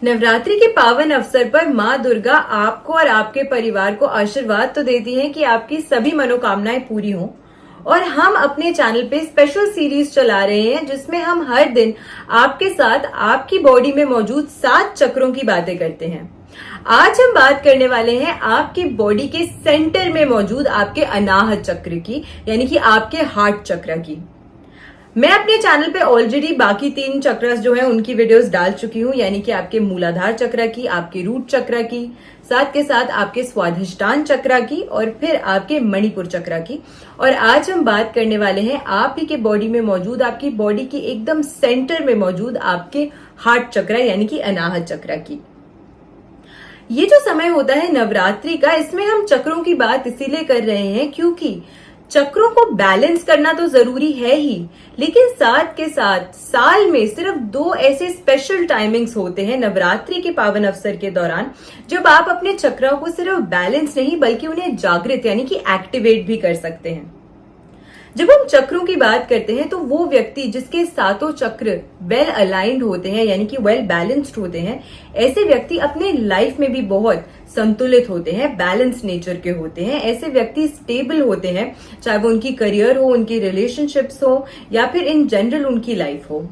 नवरात्रि के पावन अवसर पर माँ दुर्गा आपको और आपके परिवार को आशीर्वाद तो देती हैं कि आपकी सभी मनोकामनाएं पूरी हों। और हम अपने चैनल पे स्पेशल सीरीज चला रहे हैं जिसमें हम हर दिन आपके साथ आपकी बॉडी में मौजूद 7 चक्रों की बातें करते हैं। आज हम बात करने वाले हैं आपकी बॉडी के सेंटर में मौजूद आपके अनाहत चक्र की, यानी कि आपके हार्ट चक्र की। मैं अपने चैनल पे ऑलरेडी बाकी 3 चक्रस जो है उनकी वीडियोस डाल चुकी हूँ, यानी कि आपके मूलाधार चक्र की, आपके रूट चक्र की, साथ के साथ आपके स्वाधिष्ठान चक्र की और फिर आपके मणिपुर चक्र की। और आज हम बात करने वाले हैं आप ही के बॉडी में मौजूद, आपकी बॉडी की एकदम सेंटर में मौजूद आपके हार्ट चक्र यानी कि अनाहत चक्र की। ये जो समय होता है नवरात्रि का, इसमें हम चक्रों की बात इसीलिए कर रहे हैं क्योंकि चक्रों को बैलेंस करना तो जरूरी है ही, लेकिन साथ के साथ साल में सिर्फ 2 ऐसे स्पेशल टाइमिंग्स होते हैं नवरात्रि के पावन अवसर के दौरान, जब आप अपने चक्रों को सिर्फ बैलेंस नहीं बल्कि उन्हें जागृत यानी कि एक्टिवेट भी कर सकते हैं। जब हम चक्रों की बात करते हैं तो वो व्यक्ति जिसके 7 चक्र वेल अलाइंड होते हैं यानी कि वेल बैलेंस्ड होते हैं, ऐसे व्यक्ति अपने लाइफ में भी बहुत संतुलित होते हैं, बैलेंस नेचर के होते हैं। ऐसे व्यक्ति स्टेबल होते हैं, चाहे वो उनकी करियर हो, उनकी रिलेशनशिप्स हो या फिर इन जनरल उनकी लाइफ हो।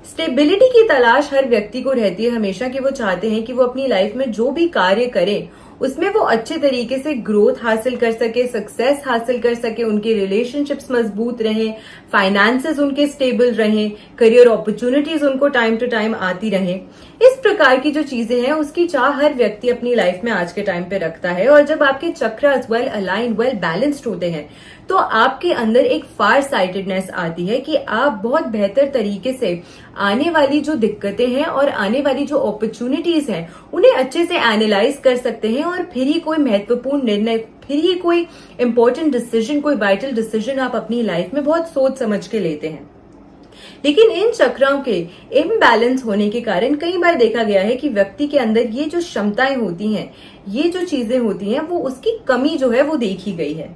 स्टेबिलिटी की तलाश हर व्यक्ति को रहती है हमेशा, कि वो चाहते हैं कि वो अपनी लाइफ में जो भी कार्य करें उसमें वो अच्छे तरीके से ग्रोथ हासिल कर सके, सक्सेस हासिल कर सके, उनके रिलेशनशिप्स मजबूत रहें, फाइनेंसेस उनके स्टेबल रहें, करियर अपॉर्चुनिटीज उनको टाइम टू टाइम आती रहें। इस प्रकार की जो चीजें हैं उसकी चाह हर व्यक्ति अपनी लाइफ में आज के टाइम पे रखता है। और जब आपके chakras well aligned, well balanced होते हैं तो आपके अंदर एक फार साइटेडनेस आती है कि आप बहुत बेहतर तरीके से आने वाली जो दिक्कतें हैं और आने वाली जो अपॉर्चुनिटीज हैं उन्हें अच्छे से एनालाइज कर सकते हैं और फिर ही कोई महत्वपूर्ण निर्णय, फिर ही कोई इंपॉर्टेंट डिसीजन, कोई वाइटल डिसीजन आप अपनी लाइफ में बहुत सोच समझ के लेते हैं। लेकिन इन चक्रों के इम्बैलेंस होने के कारण कई बार देखा गया है कि व्यक्ति के अंदर ये जो क्षमताएं होती हैं, ये जो चीजें होती हैं, वो उसकी कमी जो है वो देखी गई है।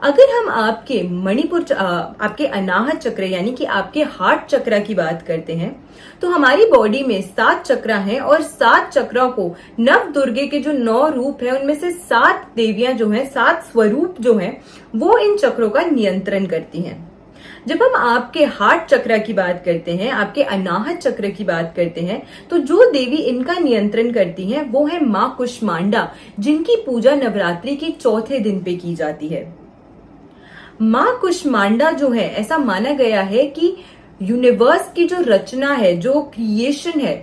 अगर हम आपके मणिपुर, आपके अनाहत चक्र यानी कि आपके हार्ट चक्र की बात करते हैं तो हमारी बॉडी में 7 चक्र हैं और 7 चक्रों को नव दुर्गे के जो 9 रूप हैं उनमें से 7 देवियां जो हैं, 7 स्वरूप जो हैं, वो इन चक्रों का नियंत्रण करती हैं। जब हम आपके हार्ट चक्र की बात करते हैं, आपके अनाहत चक्र की बात करते हैं, तो जो देवी इनका नियंत्रण करती हैं वो है माँ कुष्मांडा, जिनकी पूजा नवरात्रि के 4थे दिन पे की जाती है। माँ कुष्मांडा जो है, ऐसा माना गया है कि यूनिवर्स की जो रचना है, जो क्रिएशन है,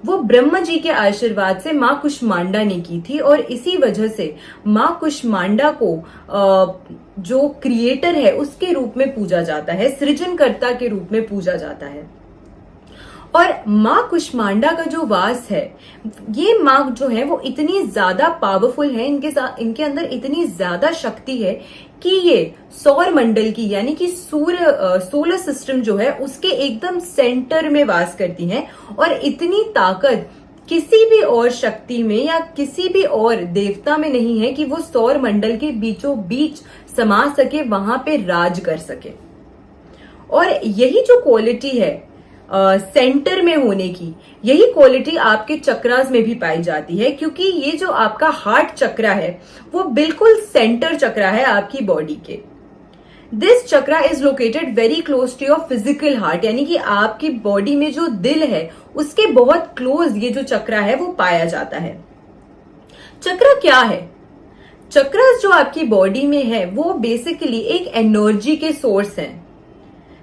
वो ब्रह्मा जी के आशीर्वाद से माँ कुष्मांडा ने की थी। और इसी वजह से माँ कुष्मांडा को जो क्रिएटर है उसके रूप में पूजा जाता है, सृजनकर्ता के रूप में पूजा जाता है। और माँ कुष्मांडा का जो वास है, ये माँ जो है वो इतनी ज्यादा पावरफुल है, इनके अंदर इतनी ज्यादा शक्ति है कि ये सौर मंडल की यानी कि सोलर सिस्टम जो है उसके एकदम सेंटर में वास करती हैं। और इतनी ताकत किसी भी और शक्ति में या किसी भी और देवता में नहीं है कि वो सौर मंडल के बीचों बीच समा सके, वहां पे राज कर सके। और यही जो क्वालिटी है सेंटर में होने की, यही क्वालिटी आपके चक्रास में भी पाई जाती है, क्योंकि ये जो आपका हार्ट चक्र है वो बिल्कुल सेंटर चक्र है आपकी बॉडी के। This chakra is located very close to your physical heart, यानी कि आपकी बॉडी में जो दिल है उसके बहुत क्लोज ये जो चक्र है वो पाया जाता है। चक्र क्या है? चक्र जो आपकी बॉडी में है वो बेसिकली एक एनर्जी के सोर्स हैं।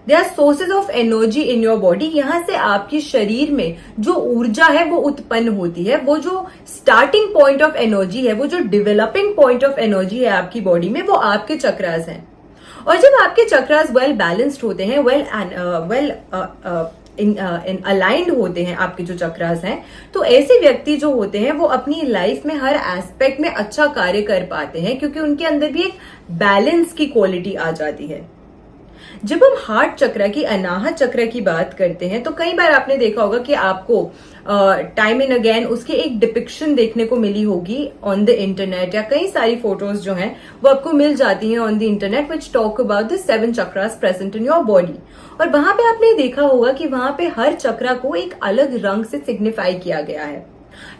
They are sources of energy in your body. यहां से आपके शरीर में जो ऊर्जा है वो उत्पन्न होती है। वो जो स्टार्टिंग पॉइंट ऑफ एनर्जी है, वो जो डेवलपिंग पॉइंट ऑफ एनर्जी है आपकी बॉडी में, वो आपके चक्रास हैं। और जब आपके चक्रास वेल बैलेंस्ड होते हैं, वेल इन अलाइंड होते हैं आपके जो चक्रास हैं, तो ऐसे व्यक्ति जो होते हैं वो अपनी लाइफ में हर एस्पेक्ट में अच्छा कार्य कर पाते हैं, क्योंकि उनके अंदर भी एक बैलेंस की क्वालिटी आ जाती है। जब हम हार्ट चक्र की, अनाहत चक्र की बात करते हैं तो कई बार आपने देखा होगा कि आपको टाइम एंड अगेन उसकी एक डिपिक्शन देखने को मिली होगी ऑन द इंटरनेट, या कई सारी फोटोज जो हैं वो आपको मिल जाती हैं on the internet which talk about the 7 chakras present in your body. और वहां पे आपने देखा होगा कि वहां पे हर चक्रा को एक अलग रंग से सिग्निफाई किया गया है।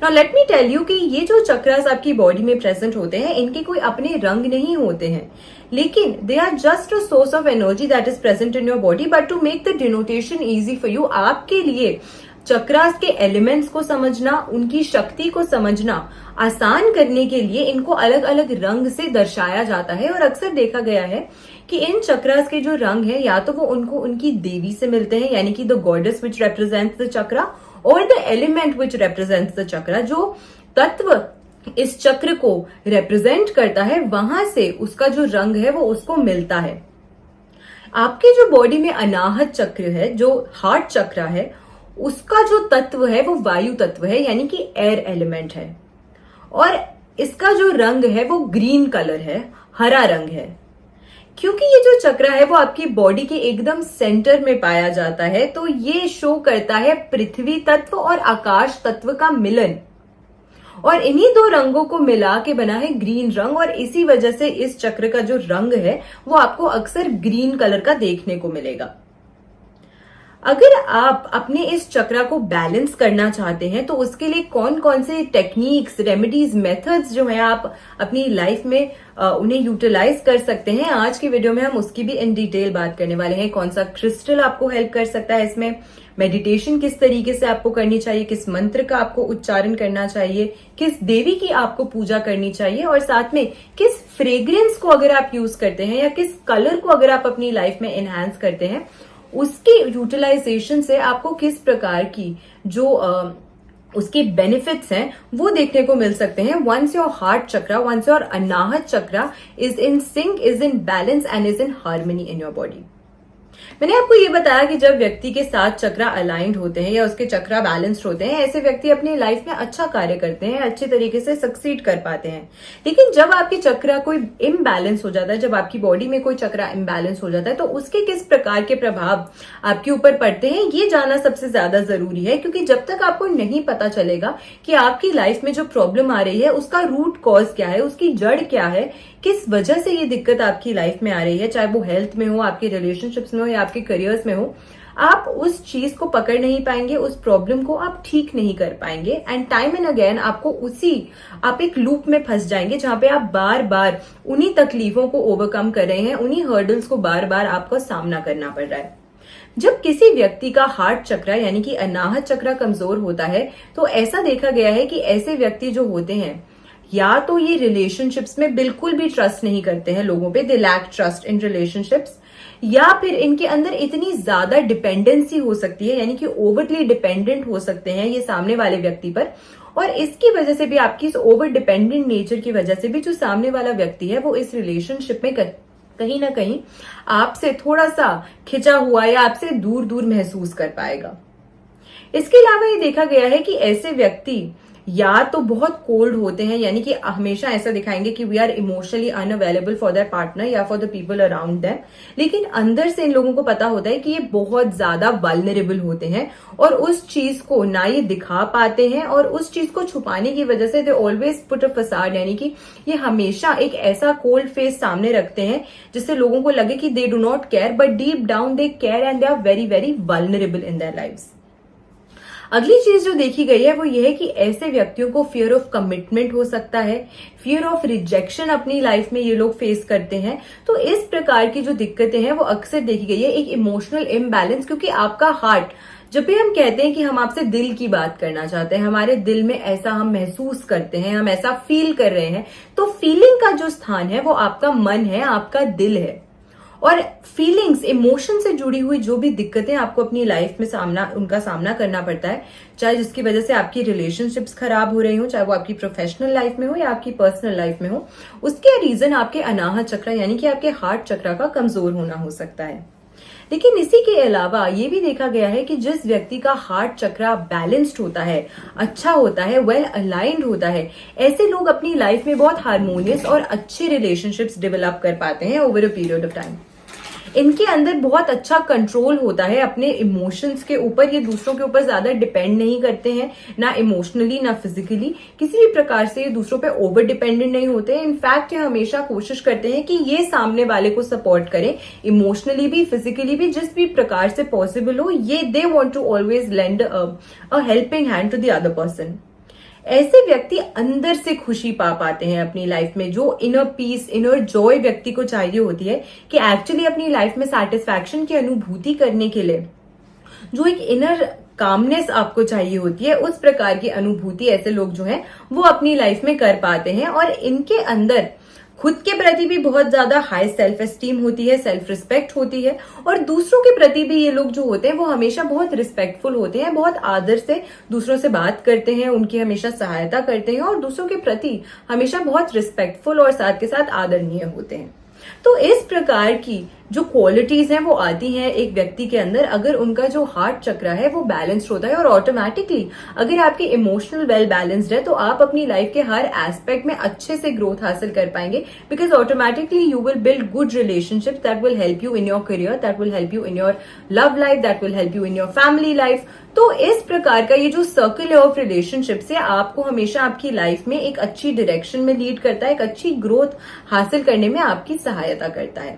Now let me tell you कि ये जो चक्रास आपकी बॉडी में प्रेजेंट होते हैं इनके कोई अपने रंग नहीं होते हैं, लेकिन they are just a source of energy that is present in your body. But to make the denotation easy for you, आपके लिए चक्रास के एलिमेंट्स को समझना, उनकी शक्ति को समझना आसान करने के लिए इनको अलग अलग रंग से दर्शाया जाता है। और अक्सर देखा गया है कि इन चक्रास के जो रंग है या तो वो उनको उनकी देवी से मिलते हैं, यानी कि the goddess which represents the chakra, और the element which represents the chakra, जो तत्व इस चक्र को रिप्रेजेंट करता है वहां से उसका जो रंग है वो उसको मिलता है। आपके जो बॉडी में अनाहत चक्र है, जो हार्ट चक्र है, उसका जो तत्व है वो वायु तत्व है, यानी कि एयर एलिमेंट है, और इसका जो रंग है वो ग्रीन कलर है, हरा रंग है। क्योंकि ये जो चक्र है वो आपकी बॉडी के एकदम सेंटर में पाया जाता है, तो ये शो करता है पृथ्वी तत्व और आकाश तत्व का मिलन, और इन्हीं दो रंगों को मिला के बना है ग्रीन रंग। और इसी वजह से इस चक्र का जो रंग है वो आपको अक्सर ग्रीन कलर का देखने को मिलेगा। अगर आप अपने इस चक्र को बैलेंस करना चाहते हैं तो उसके लिए कौन कौन से टेक्निक्स, रेमेडीज, मेथड्स जो है आप अपनी लाइफ में उन्हें यूटिलाइज कर सकते हैं, आज की वीडियो में हम उसकी भी इन डिटेल बात करने वाले हैं। कौन सा क्रिस्टल आपको हेल्प कर सकता है इसमें, मेडिटेशन किस तरीके से आपको करनी चाहिए, किस मंत्र का आपको उच्चारण करना चाहिए, किस देवी की आपको पूजा करनी चाहिए, और साथ में किस फ्रेग्रेंस को अगर आप यूज करते हैं या किस कलर को अगर आप अपनी लाइफ में एनहांस करते हैं, उसकी यूटिलाइजेशन से आपको किस प्रकार की जो उसके बेनिफिट्स हैं वो देखने को मिल सकते हैं। वंस योर हार्ट चक्र, वंस योर अनाहत चक्र is in sync, is in balance and is in harmony in your body. मैंने आपको ये बताया कि जब व्यक्ति के साथ चक्र अलाइंड होते हैं या उसके चक्र बैलेंस्ड होते हैं, ऐसे व्यक्ति अपनी लाइफ में अच्छा कार्य करते हैं, अच्छे तरीके से सक्सीड कर पाते हैं। लेकिन जब आपकी चक्र कोई इम्बैलेंस हो जाता है, जब आपकी बॉडी में कोई चक्र इम्बैलेंस हो जाता है, तो उसके किस प्रकार के प्रभाव आपके ऊपर पड़ते हैं ये जानना सबसे ज्यादा जरूरी है। क्योंकि जब तक आपको नहीं पता चलेगा कि आपकी लाइफ में जो प्रॉब्लम आ रही है उसका रूट कॉज क्या है, उसकी जड़ क्या है, किस वजह से ये दिक्कत आपकी लाइफ में आ रही है, चाहे वो हेल्थ में हो, आपके रिलेशनशिप्स में हो या आपके करियर्स में हो, आप उस चीज को पकड़ नहीं पाएंगे, उस प्रॉब्लम को आप ठीक नहीं कर पाएंगे, एंड टाइम एंड अगेन आपको आप एक लूप में फंस जाएंगे जहां पे आप बार बार उन्हीं तकलीफों को ओवरकम कर रहे हैं, उन्हीं हर्डल्स को बार बार आपको सामना करना पड़ रहा है। जब किसी व्यक्ति का हार्ट चक्र यानी कि अनाहत चक्र कमजोर होता है तो ऐसा देखा गया है कि ऐसे व्यक्ति जो होते हैं या तो ये रिलेशनशिप्स में बिल्कुल भी ट्रस्ट नहीं करते हैं लोगों पे, they lack trust in relationships, या फिर इनके अंदर इतनी ज्यादा डिपेंडेंसी हो सकती है, यानी कि ओवरली डिपेंडेंट हो सकते हैं ये सामने वाले व्यक्ति पर, और इसकी वजह से भी, आपकी इस ओवर डिपेंडेंट नेचर की वजह से भी जो सामने वाला व्यक्ति है वो इस रिलेशनशिप में कहीं ना कहीं आपसे थोड़ा सा खिंचा हुआ या आपसे दूर दूर महसूस कर पाएगा। इसके अलावा ये देखा गया है कि ऐसे व्यक्ति या तो बहुत कोल्ड होते हैं, यानी कि हमेशा ऐसा दिखाएंगे कि we are emotionally unavailable for their partner या for the people around them, लेकिन अंदर से इन लोगों को पता होता है कि ये बहुत ज्यादा वल्नरेबल होते हैं और उस चीज को ना ये दिखा पाते हैं, और उस चीज को छुपाने की वजह से they always put a facade, यानी कि ये हमेशा एक ऐसा कोल्ड फेस सामने रखते हैं जिससे लोगों को लगे कि they do not care, but deep down they care and they are very very vulnerable in their lives. अगली चीज जो देखी गई है वो ये है कि ऐसे व्यक्तियों को फियर ऑफ कमिटमेंट हो सकता है, फियर ऑफ रिजेक्शन अपनी लाइफ में ये लोग फेस करते हैं। तो इस प्रकार की जो दिक्कतें हैं वो अक्सर देखी गई है, एक इमोशनल इम्बैलेंस, क्योंकि आपका हार्ट, जब भी हम कहते हैं कि हम आपसे दिल की बात करना चाहते हैं, हमारे दिल में ऐसा हम महसूस करते हैं, हम ऐसा फील कर रहे हैं, तो फीलिंग का जो स्थान है वो आपका मन है, आपका दिल है। और फीलिंग्स, इमोशन से जुड़ी हुई जो भी दिक्कतें आपको अपनी लाइफ में उनका सामना करना पड़ता है, चाहे जिसकी वजह से आपकी रिलेशनशिप्स खराब हो रही हो, चाहे वो आपकी प्रोफेशनल लाइफ में हो या आपकी पर्सनल लाइफ में हो, उसके रीजन आपके अनाहत चक्र यानी कि आपके हार्ट चक्र का कमजोर होना हो सकता है। लेकिन इसी के अलावा ये भी देखा गया है कि जिस व्यक्ति का हार्ट चक्र बैलेंस्ड होता है, अच्छा होता है, वेल अलाइंड होता है, ऐसे लोग अपनी लाइफ में बहुत हार्मोनियस और अच्छे रिलेशनशिप्स डेवलप कर पाते हैं over a period of time. इनके अंदर बहुत अच्छा कंट्रोल होता है अपने इमोशंस के ऊपर। ये दूसरों के ऊपर ज्यादा डिपेंड नहीं करते हैं, ना इमोशनली ना फिजिकली, किसी भी प्रकार से ये दूसरों पे ओवर डिपेंडेंट नहीं होते हैं। इनफैक्ट ये हमेशा कोशिश करते हैं कि ये सामने वाले को सपोर्ट करें, इमोशनली भी फिजिकली भी, जिस भी प्रकार से पॉसिबल हो। ये they want to always lend a helping hand to the other person. ऐसे व्यक्ति अंदर से खुशी पा पाते हैं अपनी लाइफ में। जो इनर पीस, इनर जॉय व्यक्ति को चाहिए होती है कि एक्चुअली अपनी लाइफ में सेटिस्फैक्शन की अनुभूति करने के लिए जो एक इनर कामनेस आपको चाहिए होती है, उस प्रकार की अनुभूति ऐसे लोग जो हैं वो अपनी लाइफ में कर पाते हैं। और इनके अंदर खुद के प्रति भी बहुत ज्यादा हाई सेल्फ एस्टीम होती है, सेल्फ रिस्पेक्ट होती है, और दूसरों के प्रति भी ये लोग जो होते हैं वो हमेशा बहुत रिस्पेक्टफुल होते हैं, बहुत आदर से दूसरों से बात करते हैं, उनकी हमेशा सहायता करते हैं और दूसरों के प्रति हमेशा बहुत रिस्पेक्टफुल और साथ के साथ आदरणीय होते हैं। तो इस प्रकार की जो क्वालिटीज हैं वो आती हैं एक व्यक्ति के अंदर अगर उनका जो हार्ट चक्र है वो बैलेंस्ड होता है। और ऑटोमेटिकली अगर आपकी इमोशनल वेल बैलेंस्ड है तो आप अपनी लाइफ के हर एस्पेक्ट में अच्छे से ग्रोथ हासिल कर पाएंगे, because automatically you will build good relationship that will help you in your career, that will help you in your love life, that will help you in your family life. तो इस प्रकार का ये जो circle है of relationship से आपको हमेशा आपकी लाइफ में एक अच्छी डायरेक्शन में लीड करता है, एक अच्छी ग्रोथ हासिल करने में आपकी सहायता करता है।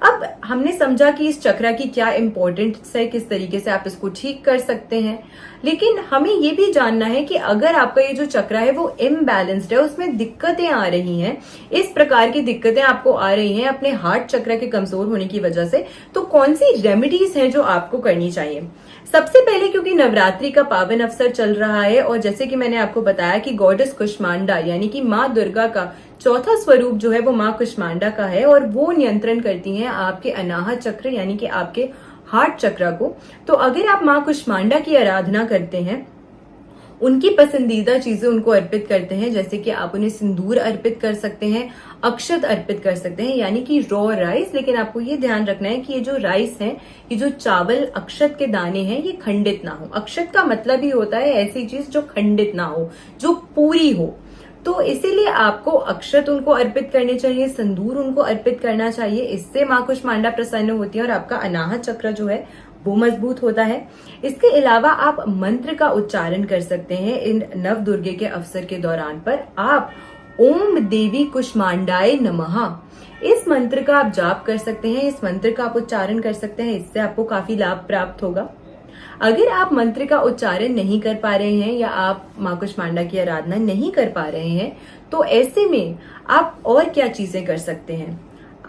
अब हमने समझा कि इस चक्र की क्या इंपॉर्टेंस है, किस तरीके से आप इसको ठीक कर सकते हैं, लेकिन हमें ये भी जानना है कि अगर आपका ये जो चक्र है वो इम्बैलेंस्ड है, उसमें दिक्कतें आ रही हैं, इस प्रकार की दिक्कतें आपको आ रही हैं अपने हार्ट चक्र के कमजोर होने की वजह से, तो कौन सी रेमेडीज हैं जो आपको करनी चाहिए। सबसे पहले, क्योंकि नवरात्रि का पावन अवसर चल रहा है और जैसे कि मैंने आपको बताया कि गॉडेस कुष्मांडा यानी कि माँ दुर्गा का चौथा स्वरूप जो है वो माँ कुष्मांडा का है और वो नियंत्रण करती हैं आपके अनाहत चक्र यानी कि आपके हार्ट चक्र को। तो अगर आप माँ कुष्मांडा की आराधना करते हैं, उनकी पसंदीदा चीजें उनको अर्पित करते हैं, जैसे कि आप उन्हें सिंदूर अर्पित कर सकते हैं, अक्षत अर्पित कर सकते हैं यानी कि रॉ राइस। लेकिन आपको ये ध्यान रखना है कि ये जो राइस है, ये जो चावल अक्षत के दाने हैं, ये खंडित ना हो। अक्षत का मतलब ही होता है ऐसी चीज जो खंडित ना हो, जो पूरी हो। तो इसीलिए आपको अक्षत उनको अर्पित करने चाहिए, संदूर उनको अर्पित करना चाहिए। इससे माँ कुष्मांडा प्रसन्न होती है और आपका अनाहत चक्र जो है वो मजबूत होता है। इसके अलावा आप मंत्र का उच्चारण कर सकते हैं इन नव दुर्गे के अवसर के दौरान पर। आप ओम देवी कुष्मांडाय नमः इस मंत्र का आप जाप कर सकते हैं, इस मंत्र का आप उच्चारण कर सकते हैं, इससे आपको काफी लाभ प्राप्त होगा। अगर आप मंत्र का उच्चारण नहीं कर पा रहे हैं या आप माँ कुष्मांडा की आराधना नहीं कर पा रहे हैं, तो ऐसे में आप और क्या चीजें कर सकते हैं।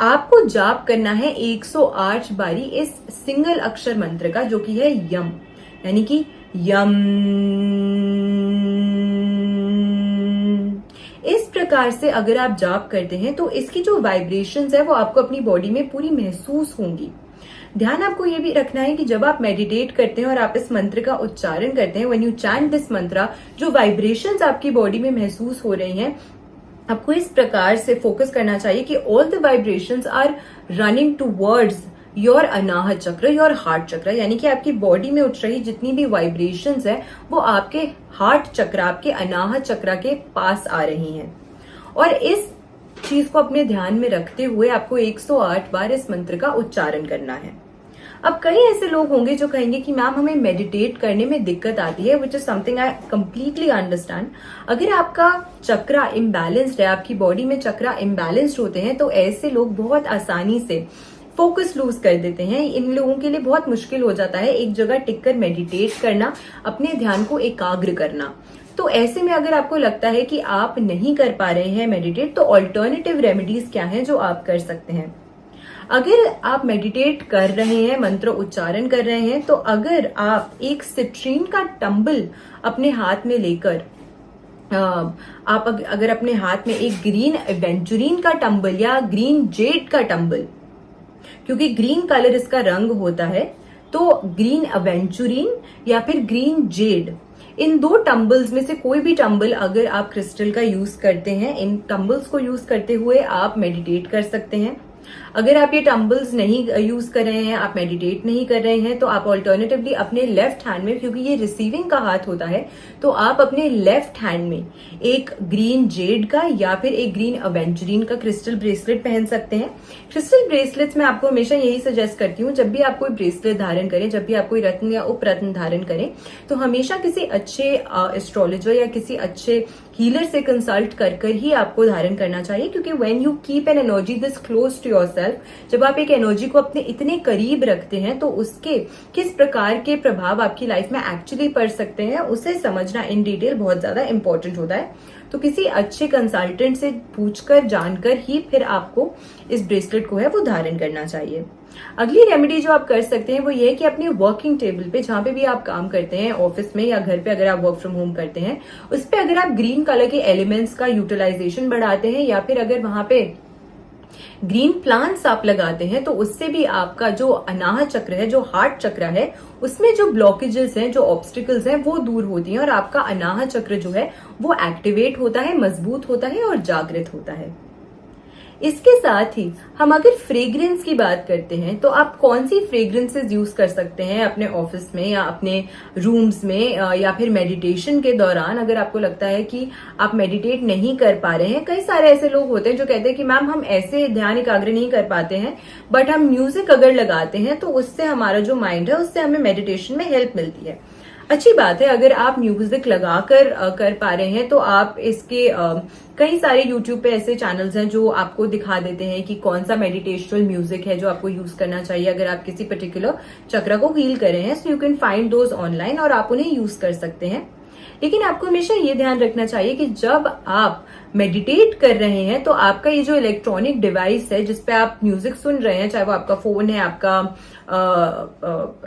आपको जाप करना है 108 बारी इस सिंगल अक्षर मंत्र का, जो कि है यम, यानी कि यम। इस प्रकार से अगर आप जाप करते हैं तो इसकी जो वाइब्रेशंस है वो आपको अपनी बॉडी में पूरी महसूस होंगी। ध्यान आपको ये भी रखना है कि जब आप मेडिटेट करते हैं और आप इस मंत्र का उच्चारण करते हैं, व्हेन यू चैंट दिस मंत्र, जो वाइब्रेशंस आपकी बॉडी में महसूस हो रही हैं, आपको इस प्रकार से फोकस करना चाहिए कि all the vibrations are running towards your Anahata chakra, your heart चक्र, यानी कि आपकी बॉडी में उठ रही जितनी भी वाइब्रेशंस है वो आपके हार्ट चक्र, आपके अनाहत चक्र के पास आ रही हैं। और इस चीज को अपने ध्यान में रखते हुए आपको 108 बार इस मंत्र का उच्चारण करना है। अब कई ऐसे लोग होंगे जो कहेंगे कि मैम हमें मेडिटेट करने में दिक्कत आती है, which is something I completely understand. अगर आपका चक्र इम्बैलेंस्ड है, आपकी बॉडी में चक्र इम्बैलेंस्ड होते हैं, तो ऐसे लोग बहुत आसानी से फोकस लूज कर देते हैं। इन लोगों के लिए बहुत मुश्किल हो जाता है एक जगह टिककर मेडिटेट करना, अपने ध्यान को एकाग्र करना। तो ऐसे में अगर आपको लगता है कि आप नहीं कर पा रहे हैं मेडिटेट, तो ऑल्टरनेटिव रेमेडीज क्या हैं जो आप कर सकते हैं। अगर आप मेडिटेट कर रहे हैं, मंत्र उच्चारण कर रहे हैं, तो अगर आप एक सिट्रीन का टंबल अपने हाथ में लेकर, आप अगर अपने हाथ में एक ग्रीन एवेंचुरीन का टंबल या ग्रीन जेड का टंबल, क्योंकि ग्रीन कलर इसका रंग होता है, तो ग्रीन एवेंचुरीन या फिर ग्रीन जेड, इन दो टंबल्स में से कोई भी टंबल अगर आप क्रिस्टल का यूज करते हैं, इन टंबल्स को यूज करते हुए आप मेडिटेट कर सकते हैं। अगर आप ये टम्बल्स नहीं यूज कर रहे हैं, आप मेडिटेट नहीं कर रहे हैं, तो आप ऑल्टरनेटिवली अपने लेफ्ट हैंड में, क्योंकि ये रिसीविंग का हाथ होता है, तो आप अपने लेफ्ट हैंड में एक ग्रीन जेड का या फिर एक ग्रीन अवेंजरीन का क्रिस्टल ब्रेसलेट पहन सकते हैं। क्रिस्टल ब्रेसलेट्स में आपको हमेशा यही सजेस्ट करती हूँ, जब भी आप कोई ब्रेसलेट धारण करें, जब भी आप कोई रत्न या उपरत्न धारण करें, तो हमेशा किसी अच्छे एस्ट्रोलॉजर या किसी अच्छे हीलर से कंसल्ट कर कर ही आपको धारण करना चाहिए। क्योंकि when you keep an energy this close to yourself, जब आप एक एनर्जी को अपने इतने करीब रखते हैं, तो उसके किस प्रकार के प्रभाव आपकी लाइफ में एक्चुअली पड़ सकते हैं, उसे समझना इन डिटेल बहुत ज्यादा इंपॉर्टेंट होता है। तो किसी अच्छे कंसल्टेंट से पूछकर जानकर ही फिर आपको इस ब्रेसलेट को है वो धारण करना चाहिए। अगली रेमेडी जो आप कर सकते हैं वो ये है कि अपने वर्किंग टेबल पे, जहां पे भी आप काम करते हैं, ऑफिस में या घर पे अगर आप वर्क फ्रॉम होम करते हैं, उस पे अगर आप ग्रीन कलर के एलिमेंट्स का यूटिलाइजेशन बढ़ाते हैं या फिर अगर वहां पे ग्रीन प्लांट्स आप लगाते हैं, तो उससे भी आपका जो अनाहत चक्र है, जो हार्ट चक्र है, उसमें जो ब्लॉकेजेस हैं, जो ऑब्स्टिकल्स हैं, वो दूर होती हैं और आपका अनाहत चक्र जो है वो एक्टिवेट होता है, मजबूत होता है और जागृत होता है। इसके साथ ही हम अगर फ्रेग्रेंस की बात करते हैं, तो आप कौन सी फ्रेग्रेंसेस यूज कर सकते हैं अपने ऑफिस में या अपने रूम्स में, या फिर मेडिटेशन के दौरान अगर आपको लगता है कि आप मेडिटेट नहीं कर पा रहे हैं। कई सारे ऐसे लोग होते हैं जो कहते हैं कि मैम हम ऐसे ध्यान एकाग्र नहीं कर पाते हैं, बट हम म्यूजिक अगर लगाते हैं तो उससे हमारा जो माइंड है उससे हमें मेडिटेशन में हेल्प मिलती है। अच्छी बात है, अगर आप म्यूजिक लगाकर कर पा रहे हैं तो आप इसके कई सारे यूट्यूब पे ऐसे चैनल्स हैं जो आपको दिखा देते हैं कि कौन सा मेडिटेशनल म्यूजिक है जो आपको यूज करना चाहिए अगर आप किसी पर्टिकुलर चक्र को हील कर रहे हैं। So you can find those online और आप उन्हें यूज कर सकते हैं। लेकिन आपको हमेशा ये ध्यान रखना चाहिए कि जब आप मेडिटेट कर रहे हैं तो आपका ये जो इलेक्ट्रॉनिक डिवाइस है जिसपे आप म्यूजिक सुन रहे हैं, चाहे वो आपका फोन है, आपका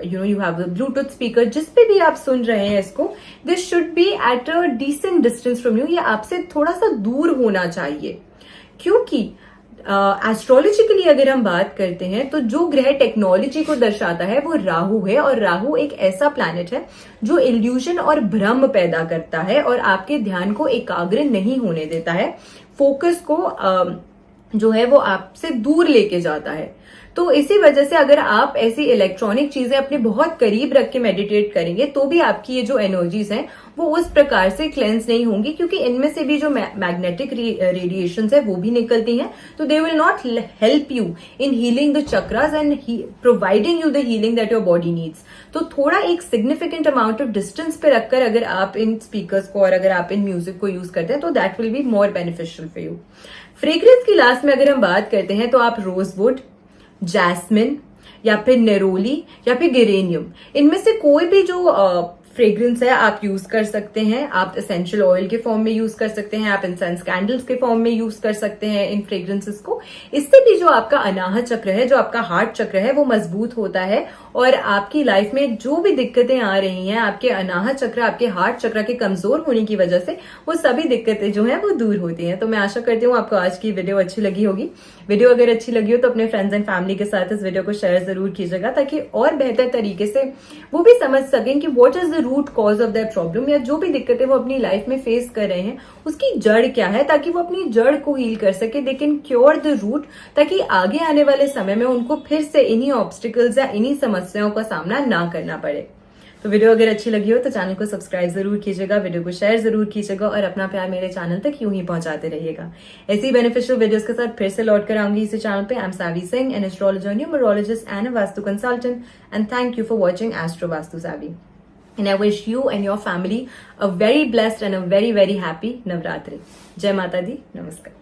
you have the Bluetooth speaker, जिसपे भी आप सुन रहे हैं इसको, this should be at a decent distance from you. ये आपसे थोड़ा सा दूर होना चाहिए, क्योंकि एस्ट्रोलॉजिकली अगर हम बात करते हैं तो जो ग्रह टेक्नोलॉजी को दर्शाता है वो राहु है, और राहु एक ऐसा प्लैनेट है जो इल्यूजन और भ्रम पैदा करता है और आपके ध्यान को एकाग्र नहीं होने देता है, फोकस को जो है वो आपसे दूर लेके जाता है। तो इसी वजह से अगर आप ऐसी इलेक्ट्रॉनिक चीजें अपने बहुत करीब रख के मेडिटेट करेंगे तो भी आपकी ये जो एनर्जीज हैं वो उस प्रकार से क्लेंस नहीं होंगी, क्योंकि इनमें से भी जो मैग्नेटिक रेडिएशंस है वो भी निकलती हैं। तो they will not help you in healing the chakras and providing you the healing that your body needs. तो थोड़ा एक सिग्निफिकेंट अमाउंट ऑफ डिस्टेंस पे रखकर अगर आप इन स्पीकर्स को और अगर आप इन म्यूजिक को यूज करते हैं तो that will be more beneficial for you. Fragrance की लास्ट में अगर हम बात करते हैं तो आप रोजवुड, जैस्मिन या फिर नेरोली या फिर गिरेनियम, इनमें से कोई भी जो फ्रेग्रेंस है आप यूज कर सकते हैं। आप एसेंशियल ऑयल के फॉर्म में यूज कर सकते हैं, आप इंसेंस कैंडल्स के फॉर्म में यूज कर सकते हैं इन फ्रेग्रेंसेस को। इससे भी जो आपका अनाहत चक्र है, जो आपका हार्ट चक्र है, वो मजबूत होता है और आपकी लाइफ में जो भी दिक्कतें आ रही हैं आपके अनाहत चक्र, आपके हार्ट चक्र के कमजोर होने की वजह से, वो सभी दिक्कतें जो हैं वो दूर होती हैं। तो मैं आशा करती हूँ आपको आज की वीडियो अच्छी लगी होगी। वीडियो अगर अच्छी लगी हो तो अपने फ्रेंड्स एंड फैमिली के साथ इस वीडियो को शेयर जरूर कीजिएगा, ताकि और बेहतर तरीके से वो भी समझ सकें कि what is the root cause of that problem, या जो भी दिक्कतें वो अपनी लाइफ में फेस कर रहे हैं उसकी जड़ क्या है, ताकि वो अपनी जड़ को हील कर सके। They can cure the root, ताकि आगे आने वाले समय में उनको फिर से इन्हीं ऑब्स्टिकल्स या इन्हीं समस्याओं का सामना ना करना पड़े। तो वीडियो अगर अच्छी लगी हो तो चैनल को सब्सक्राइब जरूर कीजिएगा, वीडियो को शेयर जरूर कीजिएगा और अपना प्यार मेरे चैनल तक यूं ही पहुंचाते रहिएगा। ऐसी बेनिफिशियल वीडियोस के साथ फिर से लौट कर आऊंगी इसी चैनल पे। I am Savi Singh, an astrologer, numerologist and a vastu consultant, and thank you for watching Astro Vastu Savi. And I wish you and your family a very blessed and a very, very happy Navratri. Jai Mata Di, Namaskar.